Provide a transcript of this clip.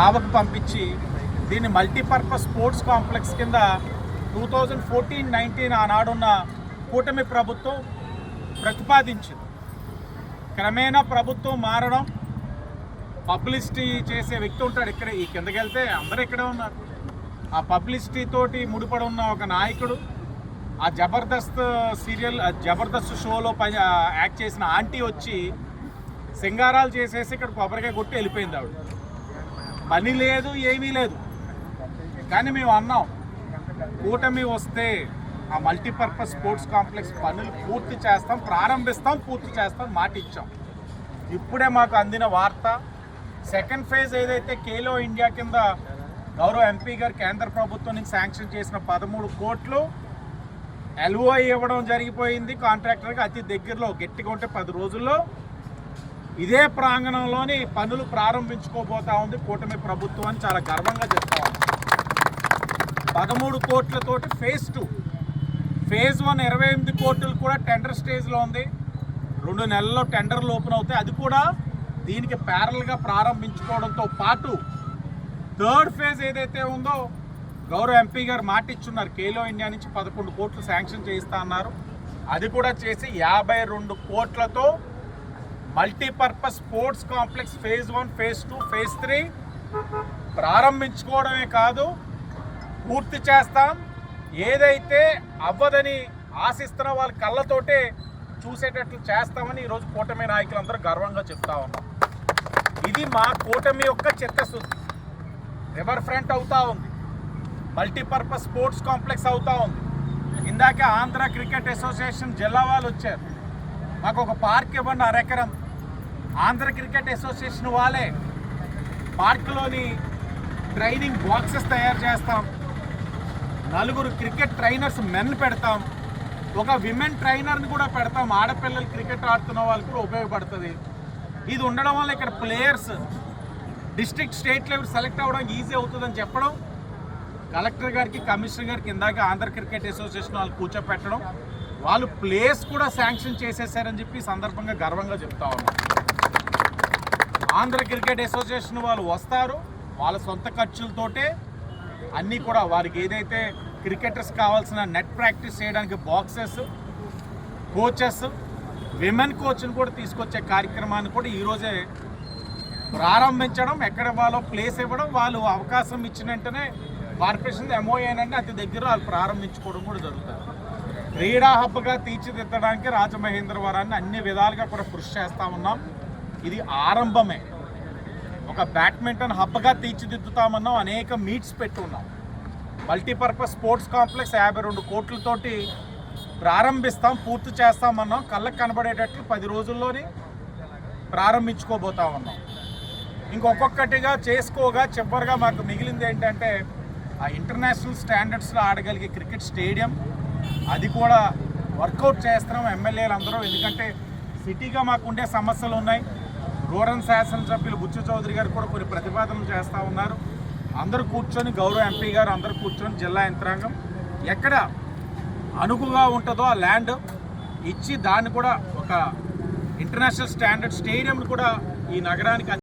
ఆవకు పంపించి దీన్ని multipurpose sports complex కింద 2014-19 ఆనాడున్న కూటమి ప్రభుత్వం ప్రతిపాదించింది. క్రమేణా ప్రభుత్వం మారడం, పబ్లిసిటీ చేసే వ్యక్తి ఉంటాడు ఇక్కడ, ఈ కిందకి వెళ్తే అందరూ ఇక్కడే ఉన్నారు. ఆ పబ్లిసిటీ తోటి ముడిపడి ఉన్న ఒక నాయకుడు, ఆ జబర్దస్త్ సీరియల్ జబర్దస్త్ షోలో యాక్ట్ చేసిన ఆంటీ వచ్చి సింగారాలు చేసేసి ఇక్కడ కొబ్బరికాయ కొట్టి వెళ్ళిపోయింది. ఆవిడ పని లేదు, ఏమీ లేదు. కానీ మేము అన్నాం, కూటమి వస్తే ఆ మల్టీపర్పస్ స్పోర్ట్స్ కాంప్లెక్స్ పనులు పూర్తి చేస్తాం, ప్రారంభిస్తాం, పూర్తి చేస్తాం మాట ఇచ్చాం. ఇప్పుడే మాకు అందిన వార్త, సెకండ్ ఫేజ్ ఏదైతే ఖేలో ఇండియా కింద గౌరవ ఎంపీ గారు కేంద్ర ప్రభుత్వం నుంచి శాంక్షన్ చేసిన 13 కోట్లు LOI ఇవ్వడం జరిగిపోయింది కాంట్రాక్టర్కి. అతి దగ్గరలో గట్టిగా ఉంటే 10 రోజుల్లో ఇదే ప్రాంగణంలోని పనులు ప్రారంభించుకోబోతా ఉంది కూటమి ప్రభుత్వం అని చాలా గర్వంగా చెప్తా ఉన్నాం. 13 కోట్లతోటి ఫేజ్ 2, ఫేజ్ 1 28 కోట్లు కూడా టెండర్ స్టేజ్లో ఉంది. 2 నెలల్లో టెండర్లు ఓపెన్ అవుతాయి. అది కూడా దీనికి ప్యారల్గా ప్రారంభించుకోవడంతో పాటు థర్డ్ ఫేజ్ ఏదైతే ఉందో గౌరవ ఎంపీ గారు మాట ఇచ్చున్నారు, ఖేలో ఇండియా నుంచి 11 కోట్లు శాంక్షన్ చేయిస్తా అన్నారు. అది కూడా చేసి 52 కోట్లతో multipurpose sports complex phase 1, phase 2, phase 3 ప్రారంభించుకోవడమే కాదు, పూర్తి చేస్తాం. ఏదైతే అవ్వదని ఆశిస్తున్న వాళ్ళ కళ్ళతోటే చూసేటట్లు చేస్తామని ఈరోజు కూటమి నాయకులందరూ గర్వంగా చెప్తా ఉన్నాం. ఇది మా కూటమి యొక్క చిత్తశుద్ధి. రివర్ ఫ్రంట్ అవుతా ఉంది, మల్టీపర్పస్ స్పోర్ట్స్ కాంప్లెక్స్ అవుతా ఉంది. ఇందాకే ఆంధ్ర క్రికెట్ అసోసియేషన్ జిల్లా వాళ్ళు వచ్చారు, మాకు ఒక పార్క్ ఇవ్వండి 1/2 ఎకరం. ఆంధ్ర క్రికెట్ అసోసియేషన్ వాళ్ళే పార్కులోని ట్రైనింగ్ బాక్సెస్ తయారు చేస్తాం, 4 క్రికెట్ ట్రైనర్స్ మెన్ పెడతాం, ఒక విమెన్ ట్రైనర్ని కూడా పెడతాం. ఆడపిల్లలు క్రికెట్ ఆడుతున్న వాళ్ళకి కూడా ఉపయోగపడుతుంది. ఇది ఉండడం వల్ల ఇక్కడ players district, state level select అవ్వడం ఈజీ అవుతుందని చెప్పడం, కలెక్టర్ గారికి, కమిషనర్ గారికి ఇందాక ఆంధ్ర క్రికెట్ అసోసియేషన్ వాళ్ళు కూర్చోపెట్టడం, వాళ్ళు ప్లేస్ కూడా శాంక్షన్ చేసేసారని చెప్పి సందర్భంగా గర్వంగా చెప్తా ఉన్నాం. ఆంధ్ర క్రికెట్ అసోసియేషన్ వాళ్ళు వస్తారు, వాళ్ళ సొంత ఖర్చులతోటే అన్నీ కూడా వారికి ఏదైతే క్రికెటర్స్ కావాల్సిన నెట్ ప్రాక్టీస్ చేయడానికి బాక్సెస్, కోచెస్, విమెన్ కోచ్ని కూడా తీసుకొచ్చే కార్యక్రమాన్ని కూడా ఈరోజే ప్రారంభించడం, ఎక్కడ వాళ్ళో ప్లేస్ ఇవ్వడం, వాళ్ళు అవకాశం ఇచ్చిన వెంటనే కార్పొరేషన్ MOA అంటే అతి దగ్గర వాళ్ళు ప్రారంభించుకోవడం కూడా జరుగుతుంది. క్రీడా హబ్గా తీర్చిదిద్దడానికి రాజమహేంద్రవరాన్ని అన్ని విధాలుగా కూడా కృషి చేస్తూ ఉన్నాం. ఇది ఆరంభమే. ఒక బ్యాడ్మింటన్ హబ్గా తీర్చిదిద్దుతామన్నాం, అనేక మీట్స్ పెట్టి ఉన్నాం. మల్టీపర్పస్ స్పోర్ట్స్ కాంప్లెక్స్ 52 కోట్లతోటి ప్రారంభిస్తాం, పూర్తి చేస్తామన్నాం. కళ్ళకు కనబడేటట్లు 10 రోజుల్లోనే ప్రారంభించుకోబోతా ఉన్నాం. ఇంకొక్కొక్కటిగా చేసుకోగా చివరిగా మాకు మిగిలింది ఏంటంటే ఆ ఇంటర్నేషనల్ స్టాండర్డ్స్లో ఆడగలిగే క్రికెట్ స్టేడియం, అది కూడా వర్కౌట్ చేస్తున్నాం ఎమ్మెల్యేలు అందరూ. ఎందుకంటే సిటీగా మాకు ఉండే సమస్యలు ఉన్నాయి. రూరల్ శాసనసభ్యులు బుచ్చు చౌదరి గారు కూడా కొన్ని ప్రతిపాదనలు చేస్తూ ఉన్నారు. అందరూ కూర్చొని, గౌరవ ఎంపీ గారు అందరూ కూర్చొని, జిల్లా యంత్రాంగం ఎక్కడ అనుకుగా ఉంటుందో ఆ ల్యాండ్ ఇచ్చి దాన్ని కూడా ఒక ఇంటర్నేషనల్ స్టాండర్డ్ స్టేడియంను కూడా ఈ నగరానికి